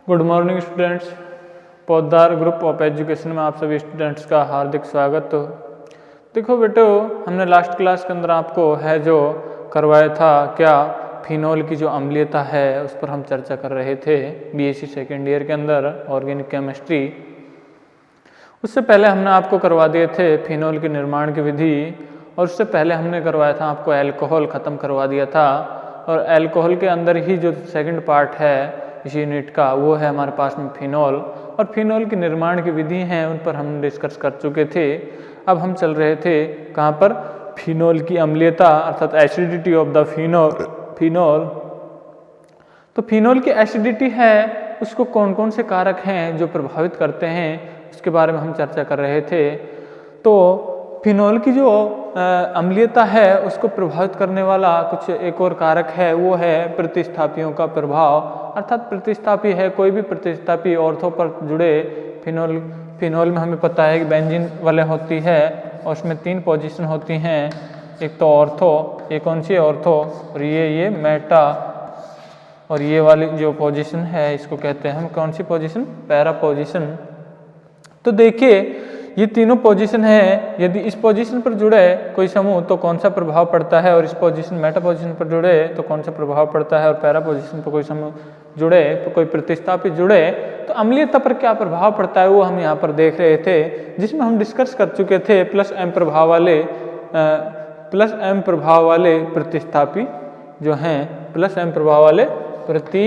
Good morning students. पौधार group of education में आप सभी स्टूडेंट्स का हार्दिक स्वागत हो। देखो बेटो, हमने लास्ट क्लास के अंदर आपको है जो करवाया था क्या फिनोल की जो अम्लीयता है उस पर हम चर्चा कर रहे थे बीएससी सेकेंड ईयर के अंदर ऑर्गेनिक केमिस्ट्री। उससे पहले हमने आपको करवा दिए थे फिनोल के निर्माण की विधि, और उससे पहले हमने करवाया था आपको अल्कोहल ख़त्म करवा दिया था। और अल्कोहल के अंदर ही जो सेकंड पार्ट है इस यूनिट का वो है हमारे पास में फिनोल, और फिनोल के निर्माण की विधि हैं उन पर हम डिस्कस कर चुके थे। अब हम चल रहे थे कहाँ पर, फिनोल की अम्लीयता अर्थात एसिडिटी ऑफ द फिनोल। तो फिनोल की एसिडिटी है उसको कौन कौन से कारक हैं जो प्रभावित करते हैं उसके बारे में हम चर्चा कर रहे थे। तो फिनोल की जो अम्लीयता है उसको प्रभावित करने वाला कुछ एक और कारक है, वो है प्रतिस्थापियों का प्रभाव। अर्थात प्रतिस्थापी है कोई भी प्रतिस्थापी ऑर्थो पर जुड़े। फिनोल में हमें पता है कि बेंजीन वाले होती है और उसमें 3 पोजीशन होती हैं, एक तो ऑर्थो, ये कौन सी ऑर्थो, और ये मेटा, और ये वाली जो पोजीशन है इसको कहते हैं हम कौन सी पोजीशन, पैरा पोजीशन। तो देखिए ये तीनों पोजीशन है, यदि इस पोजीशन पर जुड़े कोई समूह तो कौन सा प्रभाव पड़ता है, और इस पोजीशन मेटा पोजीशन पर जुड़े तो कौन सा प्रभाव पड़ता है, और पैरा पोजीशन पर कोई समूह जुड़े तो कोई प्रतिस्थापी जुड़े तो अम्लीयता पर क्या प्रभाव पड़ता है वो हम यहाँ पर देख रहे थे, जिसमें हम डिस्कस कर चुके थे प्लस एम प्रभाव वाले प्रतिस्थापी जो हैं, प्लस एम प्रभाव वाले प्रतिस्थापियों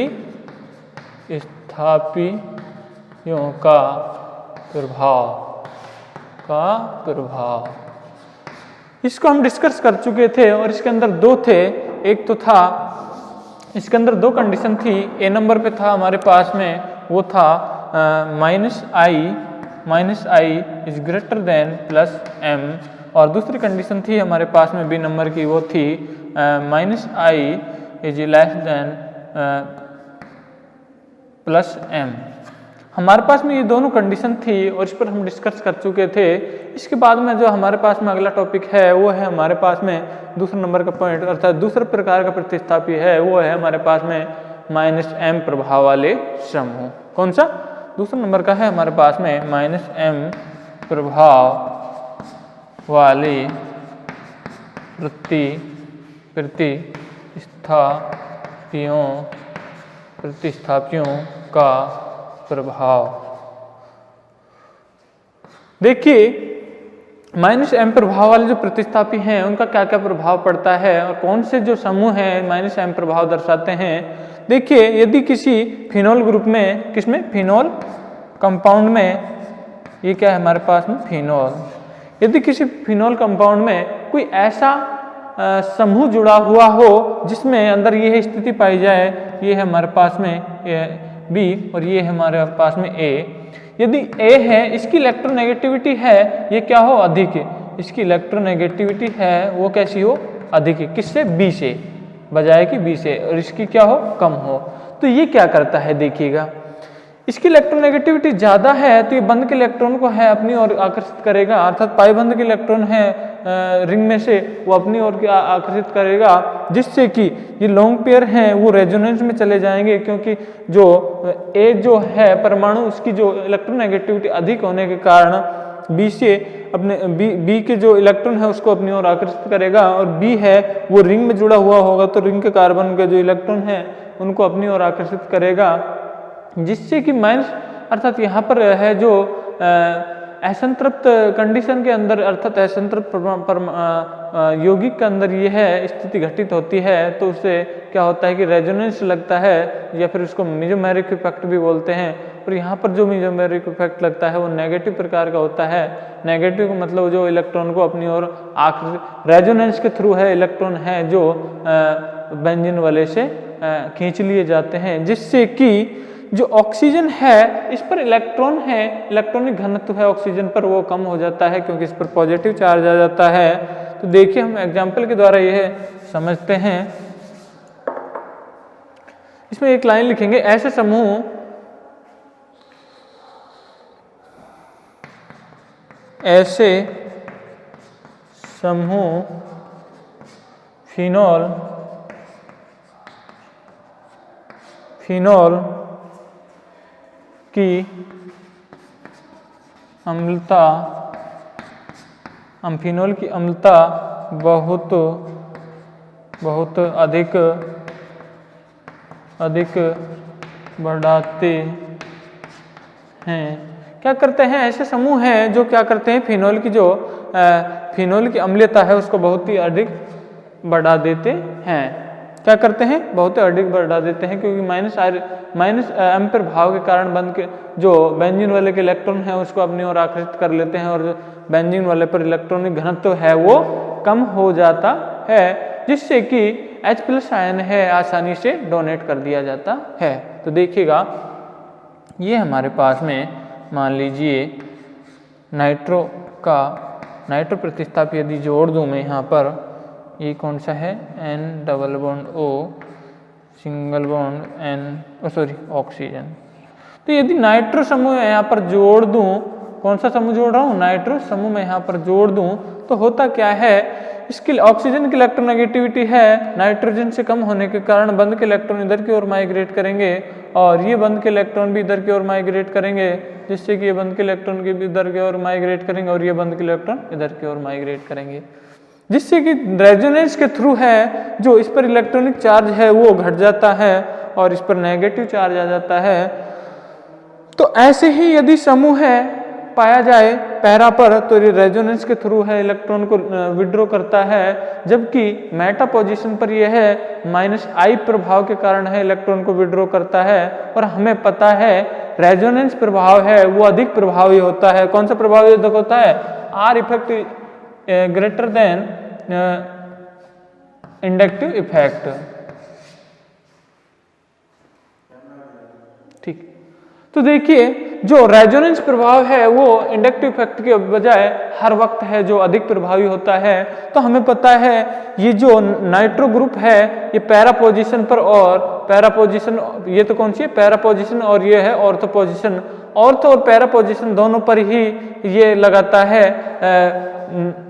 का प्रभाव इसको हम डिस्कस कर चुके थे। और इसके अंदर 2 थे, एक तो था इसके अंदर 2 कंडीशन थी। ए नंबर पे था हमारे पास में वो था minus I is greater than plus M, और दूसरी कंडीशन थी हमारे पास में बी नंबर की, वो थी minus I is less than plus M. हमारे पास में ये दोनों कंडीशन थी और इस पर हम डिस्कस कर चुके थे। इसके बाद में जो हमारे पास में अगला टॉपिक है वो है हमारे पास में दूसरा नंबर का पॉइंट, अर्थात दूसरे प्रकार का प्रतिस्थापी है वो है हमारे पास में माइनस एम प्रभाव वाले समूह। कौन सा, दूसरा नंबर का है हमारे पास में माइनस एम प्रभाव वाले प्रतिस्थापियों का प्रभाव। देखिए माइनस एम प्रभाव वाले जो प्रतिस्थापी हैं उनका क्या क्या प्रभाव पड़ता है और कौन से जो समूह हैं माइनस एम प्रभाव दर्शाते हैं। देखिए यदि किसी फिनोल ग्रुप में, किसमें, फिनोल कंपाउंड में, ये क्या है हमारे पास में फिनोल, यदि किसी फिनोल कंपाउंड में कोई ऐसा समूह जुड़ा हुआ हो जिसमें अंदर यह स्थिति पाई जाए, ये है हमारे पास में बी और ये है हमारे पास में ए। यदि ए है इसकी इलेक्ट्रोनेगेटिविटी है ये क्या हो, अधिक है, इसकी इलेक्ट्रोनेगेटिविटी है वो कैसी हो, अधिक है, किससे, बी से, बजाय कि बी से, और इसकी क्या हो, कम हो। तो ये क्या करता है देखिएगा, इसकी इलेक्ट्रोनेगेटिविटी ज़्यादा है तो ये बंध के इलेक्ट्रॉन को है अपनी ओर आकर्षित करेगा, अर्थात पाई बंध के इलेक्ट्रॉन है रिंग में से वो अपनी ओर आकर्षित करेगा, जिससे कि ये लॉन्ग पेयर हैं वो रेजोनेंस में चले जाएंगे, क्योंकि जो ए जो है परमाणु उसकी जो इलेक्ट्रोनेगेटिविटी अधिक होने के कारण बी से अपने बी के जो इलेक्ट्रॉन है उसको अपनी ओर आकर्षित करेगा, और बी है वो रिंग में जुड़ा हुआ होगा तो रिंग के कार्बन के जो इलेक्ट्रॉन है उनको अपनी ओर आकर्षित करेगा, जिससे कि माइनस, अर्थात यहाँ पर है जो असंतृप्त कंडीशन के अंदर, अर्थात असंतृप्त यौगिक के अंदर ये है स्थिति घटित होती है, तो उससे क्या होता है कि रेजोनेंस लगता है, या फिर उसको मेसोमेरिक इफेक्ट भी बोलते हैं। और यहाँ पर जो मेसोमेरिक इफेक्ट लगता है वो नेगेटिव प्रकार का होता है। नेगेटिव का मतलब जो इलेक्ट्रॉन को अपनी ओर रेजोनेंस के थ्रू है इलेक्ट्रॉन है जो बेंजीन वाले से खींच लिए जाते हैं, जिससे कि जो ऑक्सीजन है इस पर इलेक्ट्रॉन है, इलेक्ट्रॉनिक घनत्व है ऑक्सीजन पर वो कम हो जाता है क्योंकि इस पर पॉजिटिव चार्ज आ जाता है। तो देखिए हम एग्जाम्पल के द्वारा यह समझते हैं। इसमें एक लाइन लिखेंगे, ऐसे समूह फिनोल की अम्लता, फिनोल की अम्लता बहुत अधिक बढ़ाते हैं। क्या करते हैं, ऐसे समूह हैं जो क्या करते हैं, फिनोल की अम्लता है उसको बहुत ही अधिक बढ़ा देते हैं। क्या करते हैं, बहुत अधिक बढ़ा देते हैं, क्योंकि माइनस एम प्रभाव के कारण बंद के जो बेंजीन वाले के इलेक्ट्रॉन है उसको अपनी ओर आकर्षित कर लेते हैं और जो बेंजीन वाले पर इलेक्ट्रॉनिक घनत्व है वो कम हो जाता है, जिससे कि H+ आयन है आसानी से डोनेट कर दिया जाता है। तो देखिएगा ये हमारे पास में मान लीजिए नाइट्रो प्रतिस्थापी यदि जोड़ दूं मैं यहाँ पर, ये कौन सा है, N double bond O single bond N oxygen. तो यदि नाइट्रो समूह यहाँ पर जोड़ दूं, कौन सा समूह जोड़ रहा हूँ, नाइट्रो समूह में यहाँ पर जोड़ दूं, तो होता क्या है, इसकी ऑक्सीजन की इलेक्ट्रोनेगेटिविटी है नाइट्रोजन से कम होने के कारण बंद के इलेक्ट्रॉन इधर की ओर माइग्रेट करेंगे और ये बंद के इलेक्ट्रॉन भी इधर की ओर माइग्रेट करेंगे, जिससे कि ये बंद के इलेक्ट्रॉन भी इधर की ओर माइग्रेट करेंगे और ये बंद के इलेक्ट्रॉन इधर की ओर माइग्रेट करेंगे, जिससे कि रेजोनेंस के थ्रू है जो इस पर इलेक्ट्रॉनिक चार्ज है वो घट जाता है और इस पर नेगेटिव चार्ज आ जाता है। तो ऐसे ही यदि समूह है पाया जाए पैरा पर, तो ये रेजोनेंस के थ्रू है इलेक्ट्रॉन को विड्रॉ करता है, जबकि मेटा पोजीशन पर यह है -I प्रभाव के कारण है इलेक्ट्रॉन को विड्रॉ करता है। और हमें पता है रेजोनेंस प्रभाव है वो अधिक प्रभावी होता है। कौन सा प्रभावी अधिक होता है, R effect greater than inductive effect. ठीक, तो देखिए जो रेजोनेंस प्रभाव है वो इंडक्टिव इफेक्ट के बजाय हर वक्त है जो अधिक प्रभावी होता है। तो हमें पता है ये जो नाइट्रो ग्रुप है ये पैरा पोजीशन पर, और पैरा पोजीशन ये तो कौन सी है, पैरा पोजीशन, और ये है ऑर्थो पोजीशन। ऑर्थो और पैरा पोजीशन दोनों पर ही ये लगाता है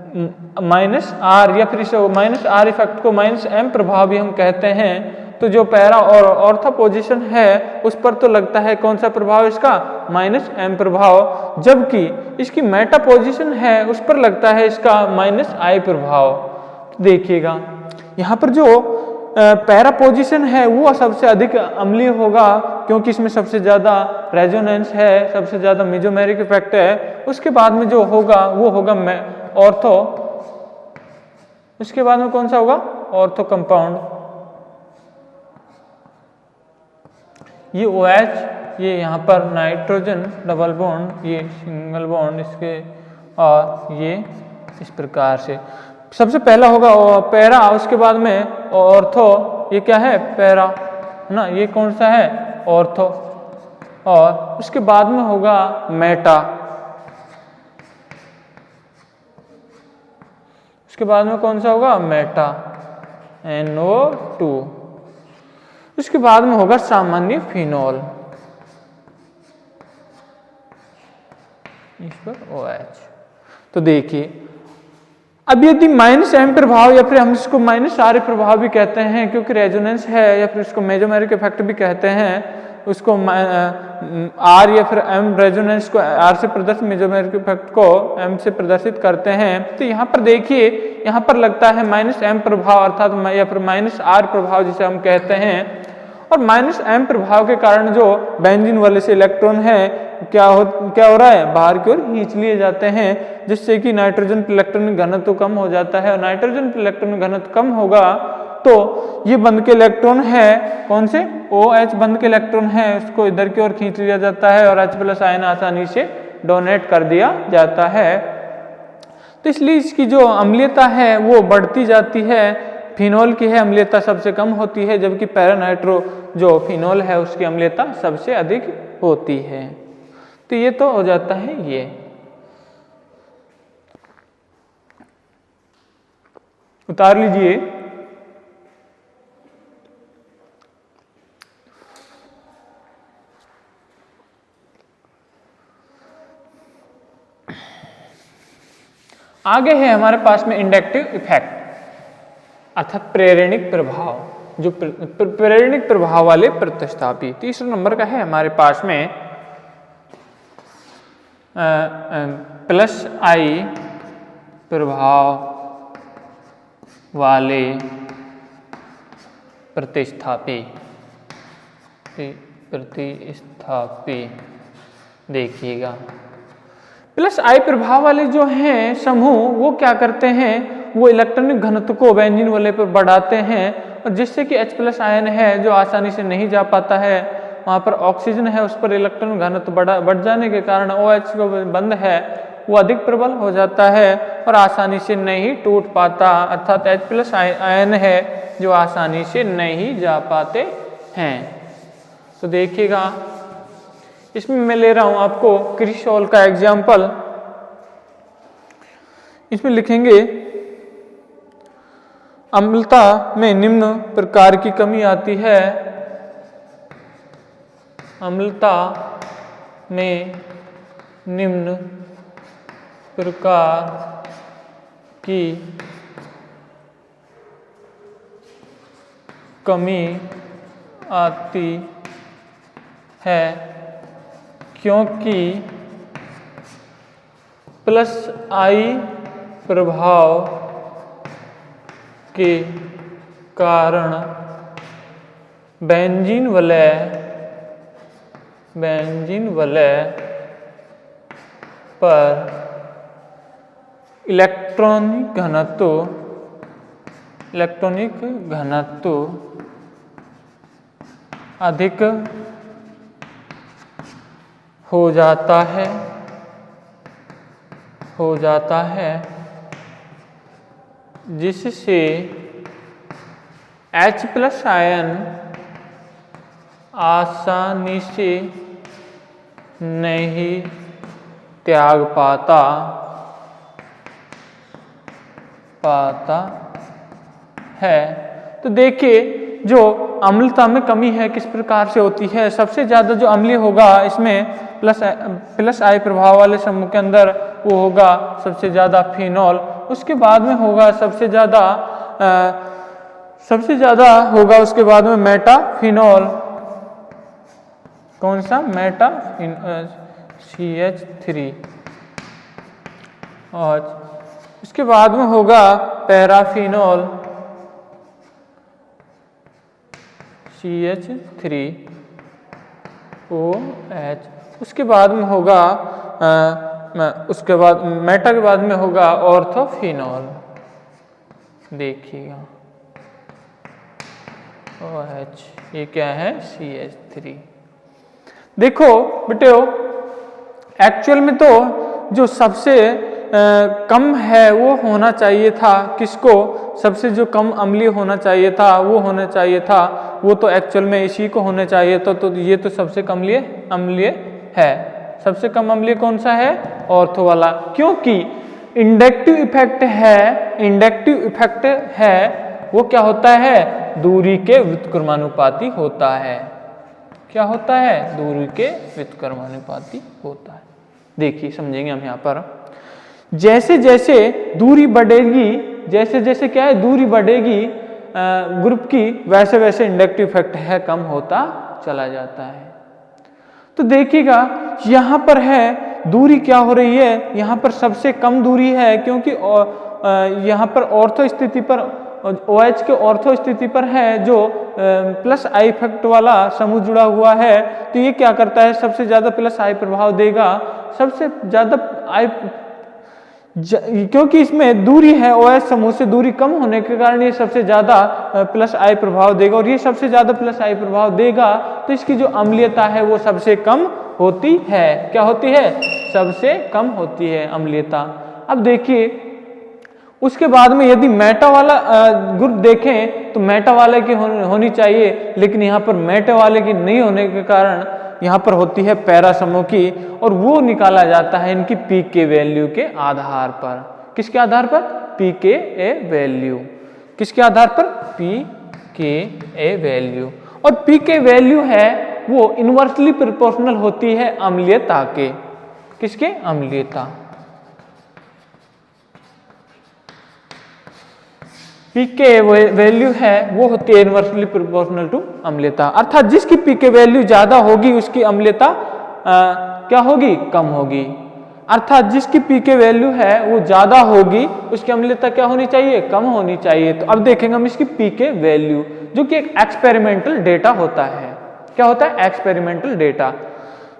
-R, या फिर इसे -R इफेक्ट को -M प्रभाव भी हम कहते हैं। तो जो पैरा और ऑर्थो पोजीशन है उस पर तो लगता है कौन सा प्रभाव, इसका -M प्रभाव, जबकि इसकी मेटा पोजीशन है उस पर लगता है इसका -I प्रभाव। देखिएगा यहाँ पर जो पैरा पोजीशन है वो सबसे अधिक अम्लीय होगा, क्योंकि इसमें सबसे ज़्यादा रेजोनेंस है, सबसे ज़्यादा मेसोमेरिक इफेक्ट है। उसके बाद में जो होगा वो होगा ऑर्थो, उसके बाद में कौन सा होगा, ऑर्थो कंपाउंड। ये OH, ये यहाँ पर नाइट्रोजन डबल बॉन्ड, ये सिंगल बॉन्ड इसके, और ये इस प्रकार से सबसे पहला होगा पैरा, उसके बाद में ऑर्थो, ये क्या है पैरा ना, ये कौन सा है ऑर्थो, और उसके बाद में होगा मेटा, उसके बाद में कौन सा होगा मेटा NO2, उसके बाद में होगा सामान्य फिनोल, इस पर OH। तो देखिए अब यदि -M प्रभाव या फिर हम इसको -R प्रभाव भी कहते हैं, क्योंकि रेजोनेंस है, या फिर इसको मेसोमेरिक इफेक्ट भी कहते हैं, उसको R या फिर M रेजोनेंस को R से प्रदर्शित, मेसोमेरिक इफेक्ट को M से प्रदर्शित करते हैं। तो यहाँ पर देखिए यहाँ पर लगता है -M प्रभाव अर्थात या फिर -R प्रभाव जिसे हम कहते हैं। और -M प्रभाव के कारण जो बेंजीन वाले से इलेक्ट्रॉन है क्या हो रहा है, बाहर की ओर खींच लिए जाते हैं, जिससे कि नाइट्रोजन इलेक्ट्रॉनिक घनत्व कम हो जाता है। और नाइट्रोजन इलेक्ट्रॉनिक घनत्व कम होगा तो ये बंद के इलेक्ट्रॉन है कौन से, OH बंद के इलेक्ट्रॉन है, उसको इधर की ओर खींच लिया जाता है और H+ आयन आसानी से डोनेट कर दिया जाता है। तो इसलिए इसकी जो अम्लीयता है वो बढ़ती जाती है। फिनोल की है अम्लीयता सबसे कम होती है, जबकि पैरानाइट्रो जो फिनोल है उसकी अम्लीयता सबसे अधिक होती है। तो ये तो हो जाता है ये। उतार लीजिए। आगे है हमारे पास में इंडक्टिव इफेक्ट अर्थात प्रेरणिक प्रभाव, जो प्रेरणिक प्रभाव वाले प्रतिस्थापी। तीसरे नंबर का है हमारे पास में प्लस आई प्रभाव वाले प्रतिस्थापी देखिएगा। प्लस आई प्रभाव वाले जो हैं समूह वो क्या करते हैं, वो इलेक्ट्रॉनिक घनत्व को बेंजीन वाले पर बढ़ाते हैं और जिससे कि H+ आयन है जो आसानी से नहीं जा पाता है, वहाँ पर ऑक्सीजन है उस पर इलेक्ट्रॉन घनत्व बढ़ जाने के कारण OH जो बंध है वो अधिक प्रबल हो जाता है और आसानी से नहीं टूट पाता, अर्थात H+ आयन है जो आसानी से नहीं जा पाते हैं। तो देखिएगा इसमें मैं ले रहा हूं आपको क्रिस्टॉल का एग्जाम्पल। इसमें लिखेंगे अम्लता में निम्न प्रकार की कमी आती है, अम्लता में निम्न प्रकार की कमी आती है क्योंकि प्लस आई प्रभाव के कारण बेंजीन वलय पर इलेक्ट्रॉनिक घनत्व अधिक हो जाता है जिससे H+ आयन आसानी से नहीं त्याग पाता है। तो देखिए जो अम्लता में कमी है किस प्रकार से होती है। सबसे ज्यादा जो अम्लीय होगा इसमें प्लस आई प्रभाव वाले समूह के अंदर वो होगा सबसे ज्यादा फिनॉल, उसके बाद में होगा सबसे ज्यादा होगा उसके बाद में मेटाफिनॉल। कौन सा? CH3। और उसके बाद में होगा पैराफिनॉल CH3OH। उसके बाद में होगा उसके बाद मेटा के बाद में होगा ऑर्थोफिनॉल। देखिएगा OH, ये क्या है? CH3। देखो बेटे एक्चुअल में तो जो सबसे कम है वो होना चाहिए था, किसको? सबसे जो कम अम्लीय होना चाहिए था वो होना चाहिए था, वो तो एक्चुअल में इसी को होना चाहिए था। तो ये तो सबसे कम अम्लीय है। सबसे कम अम्लीय कौन सा है? ऑर्थो वाला, क्योंकि इंडक्टिव इफेक्ट है वो क्या होता है? दूरी के व्युत्क्रमानुपाती होता है। क्या होता है? दूरी के व्युत्क्रमानुपाती होता है। देखिए समझेंगे हम यहाँ पर, जैसे जैसे दूरी बढ़ेगी, जैसे जैसे क्या है दूरी बढ़ेगी ग्रुप की, वैसे वैसे इंडक्टिव इफेक्ट है कम होता चला जाता है। तो देखिएगा यहाँ पर है दूरी क्या हो रही है, यहाँ पर सबसे कम दूरी है क्योंकि यहाँ पर ऑर्थो स्थिति पर OH के ऑर्थो स्थिति पर है जो प्लस आई इफेक्ट वाला समूह जुड़ा हुआ है। तो ये क्या करता है? सबसे ज्यादा प्लस आई प्रभाव देगा, सबसे ज्यादा आई क्योंकि इसमें दूरी है OH समूह से दूरी कम होने के कारण ये सबसे ज्यादा प्लस आई प्रभाव देगा और ये सबसे ज्यादा प्लस आई प्रभाव देगा तो इसकी जो अम्लीयता है वो सबसे कम होती है। क्या होती है? सबसे कम होती है अम्लीयता। अब देखिए उसके बाद में यदि मेटा वाला ग्रुप देखें तो मेटा वाले की होनी चाहिए, लेकिन यहाँ पर मेटा वाले की नहीं होने के कारण यहाँ पर होती है पैरा समूह की, और वो निकाला जाता है इनकी pK वैल्यू के आधार पर। किसके आधार पर? pKa value. किसके आधार पर? pKa value. और pK वैल्यू है वो इनवर्सली प्रोपोर्शनल होती है अम्लीयता के। किसके? अम्लीयता। pK वैल्यू है वो होती है इनवर्सली प्रोपोर्शनल टू अम्लीयता, अर्थात जिसकी pK वैल्यू ज्यादा होगी उसकी अम्लीयता क्या होगी? कम होगी। अर्थात जिसकी पीके वैल्यू है वो ज्यादा होगी, उसकी अम्लता क्या होनी चाहिए, कम होनी चाहिए। तो अब देखेंगे हम इसकी पीके वैल्यू, जो कि एक एक्सपेरिमेंटल डेटा होता है। क्या होता है, एक्सपेरिमेंटल डेटा।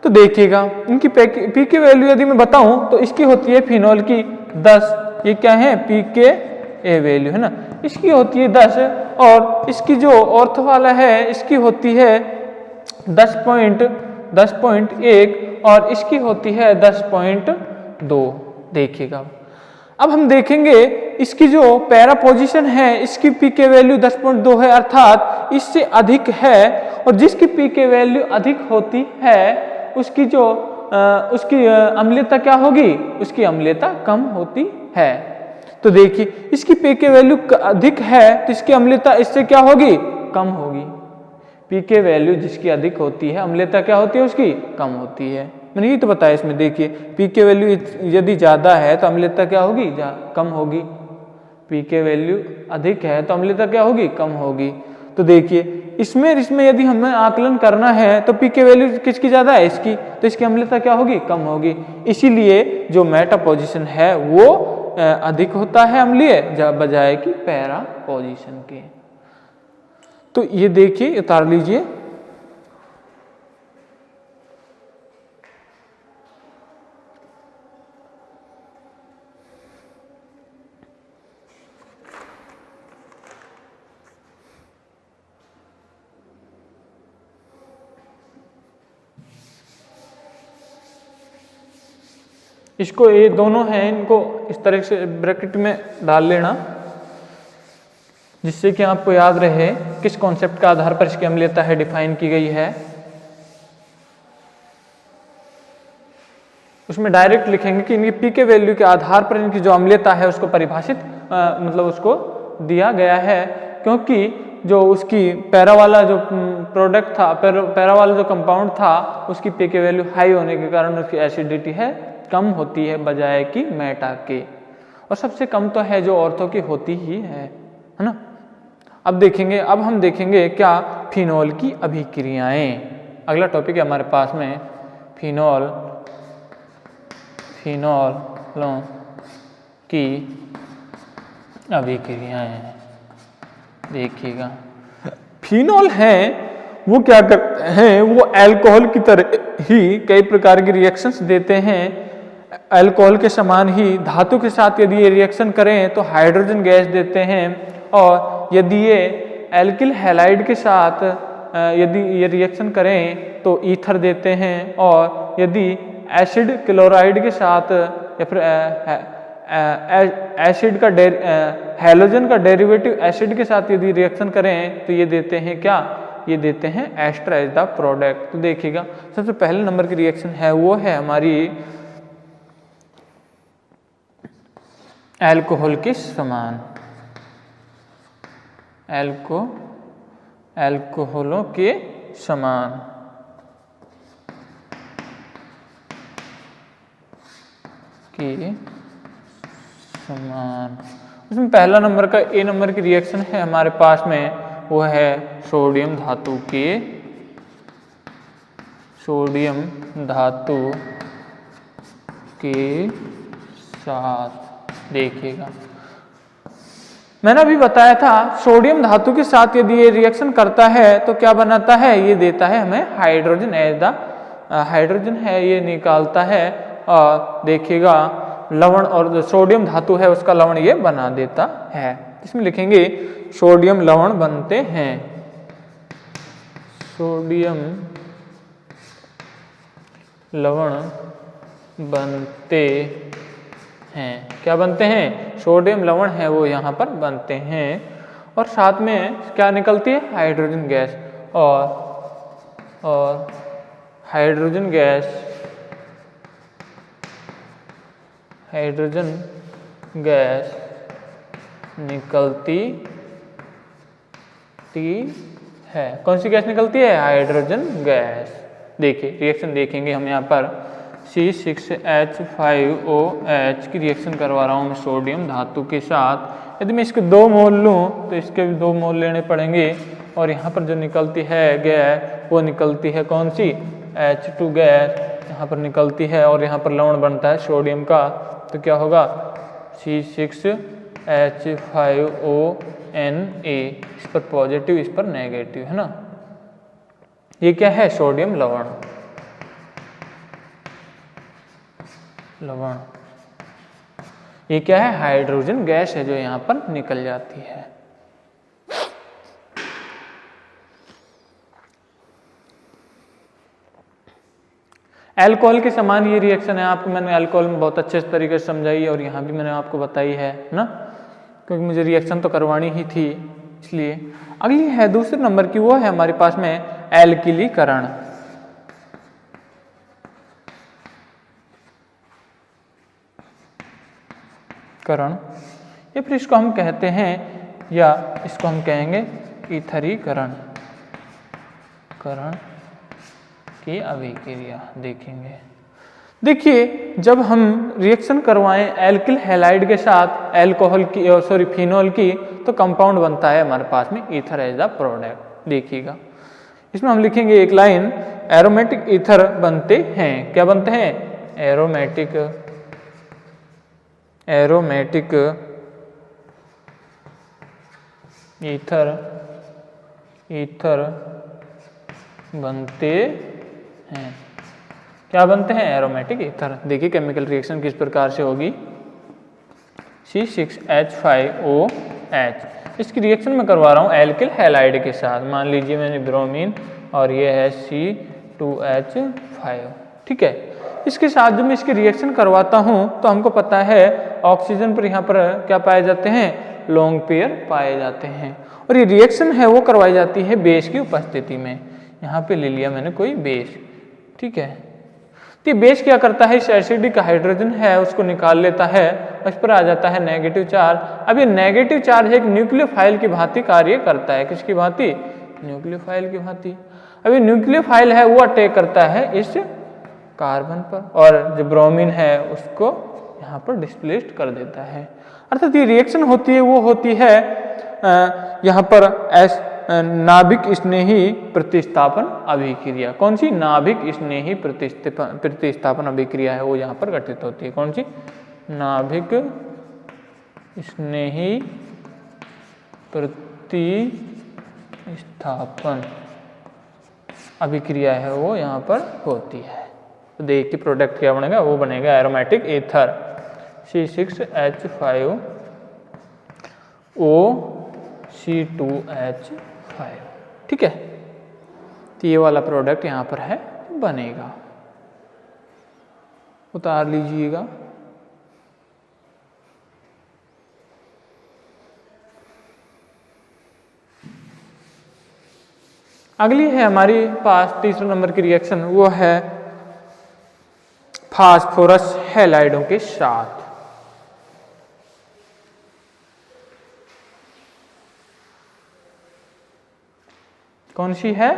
तो देखिएगा इनकी पीके वैल्यू यदि मैं बताऊं तो इसकी होती है फिनोल की 10, ये क्या है, पीके ए वैल्यू है ना, इसकी होती है 10, और इसकी जो ऑर्थो वाला है इसकी होती है 10.1 और इसकी होती है 10.2। देखिएगा अब हम देखेंगे इसकी जो पैरा पोजीशन है इसकी पीके वैल्यू 10.2 है, अर्थात इससे अधिक है, और जिसकी पीके वैल्यू अधिक होती है उसकी जो उसकी अम्लता क्या होगी, उसकी अम्लता कम होती है। तो देखिए इसकी पीके वैल्यू अधिक है तो इसकी अम्लता इससे क्या होगी, कम होगी। पीके वैल्यू जिसकी अधिक होती है अम्लता क्या होती है, उसकी कम होती है। मैंने ये तो बताया इसमें, देखिए पीके वैल्यू यदि ज्यादा है तो अम्लता क्या होगी, कम होगी। पीके वैल्यू अधिक है तो अम्लता क्या होगी, कम होगी। तो देखिए इसमें यदि हमें आकलन करना है तो पीके वैल्यू किसकी ज्यादा है, इसकी, तो इसकी अम्लता क्या होगी, कम होगी। इसीलिए जो मेटा पोजीशन है वो अधिक होता है अम्लीय बजाय कि पैरा पोजीशन के। तो ये देखिए उतार लीजिए, इसको ये दोनों हैं इनको इस तरह से ब्रैकेट में डाल लेना, जिससे कि आपको याद रहे किस कॉन्सेप्ट के आधार पर इसकी अम्लीयता है डिफाइन की गई है। उसमें डायरेक्ट लिखेंगे कि इनकी पीके वैल्यू के आधार पर इनकी जो अम्लीयता है उसको परिभाषित मतलब उसको दिया गया है, क्योंकि जो उसकी पैरा वाला जो प्रोडक्ट था, पैरा वाला जो कंपाउंड था उसकी पीके वैल्यू हाई होने के कारण उसकी एसिडिटी है कम होती है बजाय कि मेटा के, और सबसे कम तो है जो ऑर्थो की होती ही है ना। अब हम देखेंगे क्या फिनोल की अभिक्रियाएं। अगला टॉपिक है हमारे पास में फिनोलों की अभिक्रियाएं। देखिएगा फिनोल है वो क्या करते हैं, वो अल्कोहल की तरह ही कई प्रकार की रिएक्शंस देते हैं। अल्कोहल के समान ही धातु के साथ यदि ये रिएक्शन करें तो हाइड्रोजन गैस देते हैं, और यदि ये एल्किल हैलाइड के साथ यदि ये रिएक्शन करें तो ईथर देते हैं, और यदि एसिड क्लोराइड के साथ या फिर एसिड का हैलोजन का डेरिवेटिव एसिड के साथ यदि रिएक्शन करें तो ये देते हैं क्या, ये देते हैं एस्टर एज द प्रोडक्ट। तो देखिएगा सबसे पहले नंबर की रिएक्शन है वो है हमारी अल्कोहल के समान, अल्कोहलों के समान उसमें पहला नंबर का ए नंबर की रिएक्शन है हमारे पास में, वो है सोडियम धातु के साथ। देखिएगा मैंने अभी बताया था सोडियम धातु के साथ यदि ये रिएक्शन करता है तो क्या बनाता है, ये देता है हमें हाइड्रोजन एज द हाइड्रोजन है ये निकालता है, और देखिएगा लवण और सोडियम धातु है उसका लवण ये बना देता है। इसमें लिखेंगे सोडियम लवण बनते हैं, सोडियम लवण बनते हैं। क्या बनते हैं, सोडियम लवण है वो यहाँ पर बनते हैं, और साथ में क्या निकलती है, हाइड्रोजन गैस, और हाइड्रोजन गैस निकलती है। कौन सी गैस निकलती है, हाइड्रोजन गैस। देखिए रिएक्शन देखेंगे हम यहाँ पर C6H5OH की रिएक्शन करवा रहा हूँ मैं सोडियम धातु के साथ। यदि मैं इसके 2 मोल लूँ तो इसके भी 2 मोल लेने पड़ेंगे, और यहाँ पर जो निकलती है गैस वो निकलती है कौन सी, H2 गैस, यहाँ पर निकलती है और यहाँ पर लवण बनता है सोडियम का, तो क्या होगा C6H5ONA, इस पर पॉजिटिव इस पर नेगेटिव, है ना। ये क्या है, सोडियम लवण। ये क्या है, हाइड्रोजन गैस है जो यहाँ पर निकल जाती है। अल्कोहल के समान ये रिएक्शन है, आपको मैंने अल्कोहल में बहुत अच्छे तरीके से समझाई है और यहाँ भी मैंने आपको बताई है ना, क्योंकि मुझे रिएक्शन तो करवानी ही थी इसलिए। अगली है दूसरे नंबर की, वो है हमारे पास में एल्किलीकरण। या फिर इसको हम कहते हैं, या इसको हम कहेंगे ईथरीकरण की अभिक्रिया देखेंगे। देखिए जब हम रिएक्शन करवाएं एल्किल हैलाइड के साथ अल्कोहल की फिनोल की, तो कंपाउंड बनता है हमारे पास में ईथर एज द प्रोडक्ट। देखिएगा इसमें हम लिखेंगे एक लाइन, एरोमेटिक ईथर बनते हैं। क्या बनते हैं, एरोमेटिक ईथर बनते हैं। क्या बनते हैं, एरोमेटिक ईथर। देखिए केमिकल रिएक्शन किस प्रकार से होगी, C6H5OH, इसकी रिएक्शन मैं करवा रहा हूँ एल्किल हैलाइड के साथ। मान लीजिए मैंने ब्रोमीन और ये है C2H5, ठीक है। इसके साथ जब मैं इसकी रिएक्शन करवाता हूँ तो हमको पता है ऑक्सीजन पर यहाँ पर क्या पाए जाते हैं, लॉन्ग पेयर पाए जाते हैं। और ये रिएक्शन है वो करवाई जाती है बेस की उपस्थिति में। यहाँ पे ले लिया मैंने कोई बेस, ठीक है। तो बेस क्या करता है, इस एसिडिक हाइड्रोजन है उसको निकाल लेता है, उस पर आ जाता है नेगेटिव चार्ज। अब ये नेगेटिव चार्ज एक न्यूक्लियोफाइल की भांति कार्य करता है। किसकी भांति, न्यूक्लियोफाइल की भांति। अब ये न्यूक्लियोफाइल है वो अटैक करता है इस कार्बन पर, और जो ब्रोमीन है उसको यहाँ पर डिस्प्लेस्ड कर देता है। अर्थात ये रिएक्शन होती है वो होती है यहाँ पर नाभिक स्नेही प्रतिस्थापन अभिक्रिया। कौन सी, नाभिक स्नेही प्रतिस्थापन अभिक्रिया है वो यहाँ पर घटित होती है। कौन सी, नाभिक स्नेही प्रतिस्थापन अभिक्रिया है वो यहाँ पर होती है। तो देखिए प्रोडक्ट क्या बनेगा, वो बनेगा एरोमेटिक ईथर C6H5OC2H5, ठीक है। तो ये वाला प्रोडक्ट यहाँ पर है बनेगा, उतार लीजिएगा। अगली है हमारी पास तीसरे नंबर की रिएक्शन, वो है फास्फोरस हैलाइडों के साथ। कौन सी है,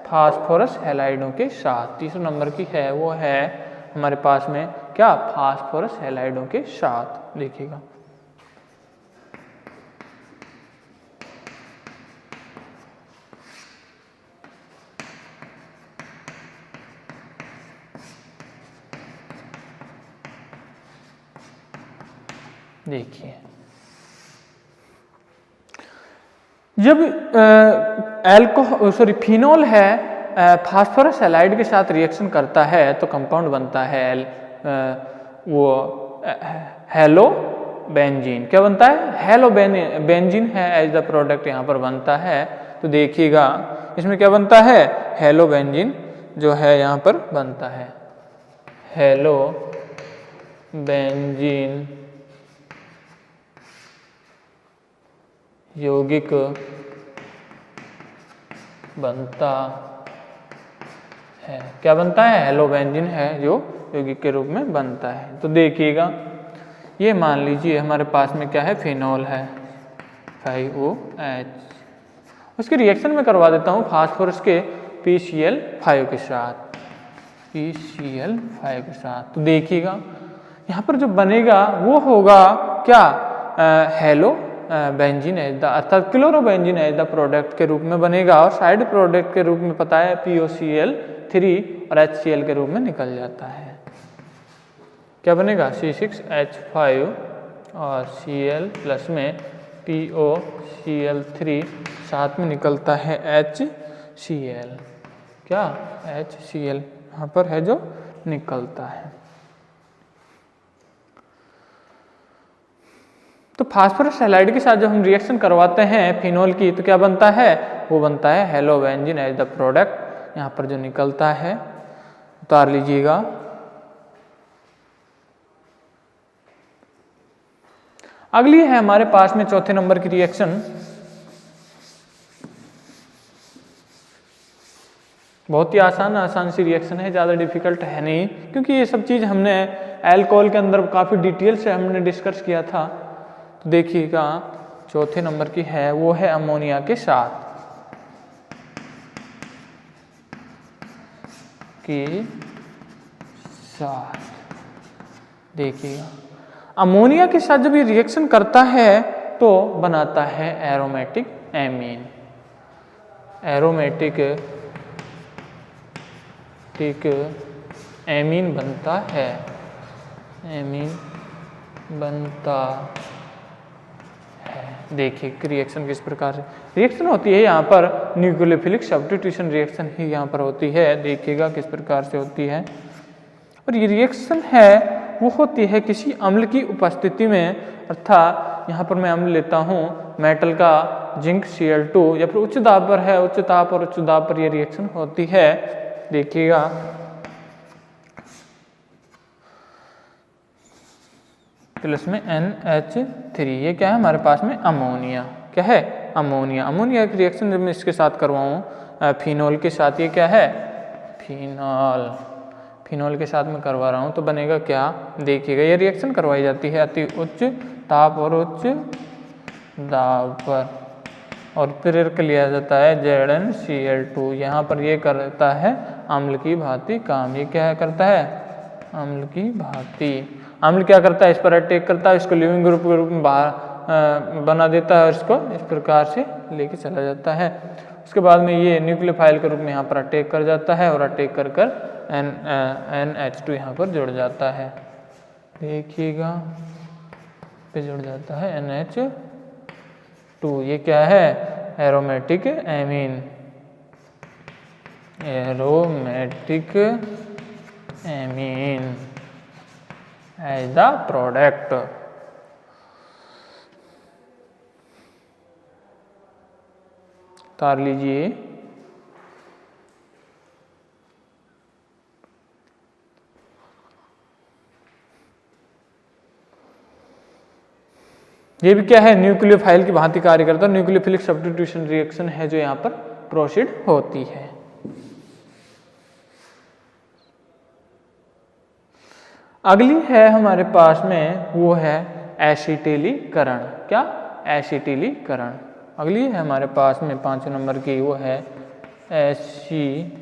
फास्फोरस हैलाइडों के साथ। तीसरे नंबर की है वो है हमारे पास में क्या, फास्फोरस हैलाइडों के साथ। देखिएगा देखिए जब फिनोल है फास्फोरस हैलाइड के साथ रिएक्शन करता है तो कंपाउंड बनता है वो हेलो बेंजीन। क्या बनता है, हेलो बेंजीन है एज द प्रोडक्ट यहाँ पर बनता है। तो देखिएगा इसमें क्या बनता है, हेलो बेंजीन जो है यहाँ पर बनता है, हेलो बेंजीन यौगिक बनता है। क्या बनता है, हेलो बेंजीन है जो यौगिक के रूप में बनता है। तो देखिएगा ये मान लीजिए हमारे पास में क्या है, फिनोल है 5OH, उसकी रिएक्शन में करवा देता हूँ फास्फोरस के PCl5 के साथ, PCl5 के साथ। तो देखिएगा यहाँ पर जो बनेगा वो होगा क्या, हेलो बेंजीन एज द, अर्थात क्लोरोबेंजीन एज द प्रोडक्ट के रूप में बनेगा और साइड प्रोडक्ट के रूप में पता है POCl3 और HCl के रूप में निकल जाता है। क्या बनेगा C6H5 और Cl प्लस में POCl3 साथ में निकलता है HCl। क्या HCl यहाँ पर है जो निकलता है। तो फास्फोरस हैलाइड के साथ जब हम रिएक्शन करवाते हैं फिनोल की तो क्या बनता है, वो बनता है हेलोबेंजीन एज द प्रोडक्ट। यहाँ पर जो निकलता है उतार लीजिएगा। अगली है हमारे पास में चौथे नंबर की रिएक्शन। बहुत ही आसान सी रिएक्शन है, ज़्यादा डिफिकल्ट है नहीं, क्योंकि ये सब चीज़ हमने अल्कोहल के अंदर काफ़ी डिटेल से हमने डिस्कस किया था। तो देखिएगा चौथे नंबर की है, वो है अमोनिया के साथ देखिएगा अमोनिया के साथ जब ये रिएक्शन करता है तो बनाता है एरोमेटिक एमीन। एरोमेटिक एमीन बनता है, एमीन बनता है। देखिए रिएक्शन किस प्रकार से रिएक्शन होती है। यहाँ पर न्यूक्लियोफिलिक सब्स्टिट्यूशन रिएक्शन ही यहाँ पर होती है। देखिएगा किस प्रकार से होती है। और ये रिएक्शन है वो होती है किसी अम्ल की उपस्थिति में, अर्थात यहाँ पर मैं अम्ल लेता हूँ मेटल का जिंक Cl2 या फिर उच्च दाब पर है, उच्च ताप और उच्च दाब पर यह रिएक्शन होती है। देखिएगा प्लस में NH3, ये क्या है हमारे पास में अमोनिया। क्या है अमोनिया। अमोनिया की रिएक्शन जब मैं इसके साथ करवाऊँ फिनोल के साथ, ये क्या है फिनॉल। फिनॉल के साथ में करवा रहा हूँ तो बनेगा क्या, देखिएगा ये रिएक्शन करवाई जाती है अति उच्च ताप और उच्च दाब पर और प्रेरक लिया जाता है ZnCl2। यहाँ पर ये करता है अम्ल की भांति काम। ये क्या करता है अम्ल की भांति। अम्ल क्या करता है, इस पर अटैक करता है, इसको लिविंग ग्रुप के रूप में बाहर बना देता है और इसको इस प्रकार से लेके चला जाता है। उसके बाद में ये न्यूक्लियोफाइल के रूप में यहाँ पर अटैक कर जाता है और अटैक कर कर NH2 यहाँ पर जुड़ जाता है। देखिएगा पे जुड़ जाता है NH2। ये क्या है aromatic amine. Aromatic amine as the product. उतार लीजिए। ये भी क्या है न्यूक्लियोफाइल की भांति कार्य करता है। न्यूक्लियोफिलिक सब्स्टिट्यूशन रिएक्शन है जो यहाँ पर प्रोसीड होती है। अगली है हमारे पास में वो है एसिटिलीकरण। क्या एसिटिलीकरण। अगली है हमारे पास में 5 नंबर की, वो है एसिटिलीकरण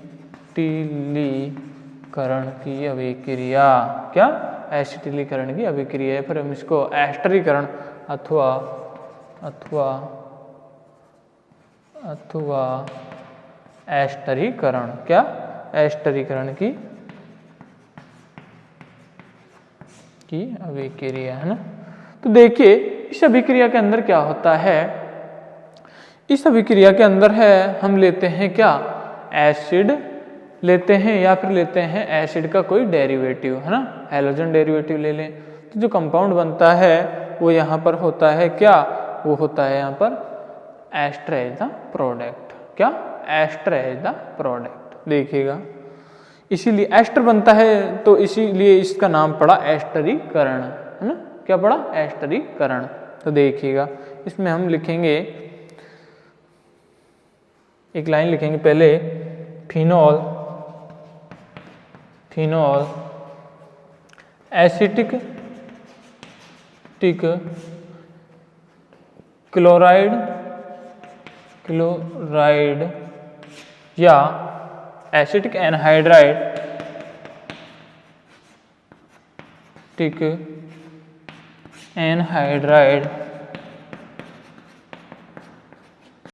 की अभिक्रिया। क्या एसिटिलीकरण की अभिक्रिया है। फिर हम इसको एस्टरीकरण अथवा एस्टरीकरण। क्या एस्टरीकरण की अभिक्रिया है ना। तो देखिए इस अभिक्रिया के अंदर क्या होता है। इस अभिक्रिया के अंदर है हम लेते हैं क्या एसिड लेते हैं या फिर लेते हैं एसिड का कोई डेरिवेटिव है ना, हैलोजन डेरिवेटिव ले लें। तो जो कंपाउंड बनता है वो यहाँ पर होता है क्या, वो होता है यहाँ पर एस्टर एज द प्रोडक्ट। क्या एस्टर एज द प्रोडक्ट। देखिएगा इसीलिए एस्टर बनता है तो इसीलिए इसका नाम पड़ा एस्टरीकरण है ना। क्या पड़ा एस्टरीकरण। तो देखिएगा इसमें हम लिखेंगे एक लाइन लिखेंगे पहले फिनॉल एसिटिक क्लोराइड या एसिटिक एनहाइड्राइड एनहाइड्राइड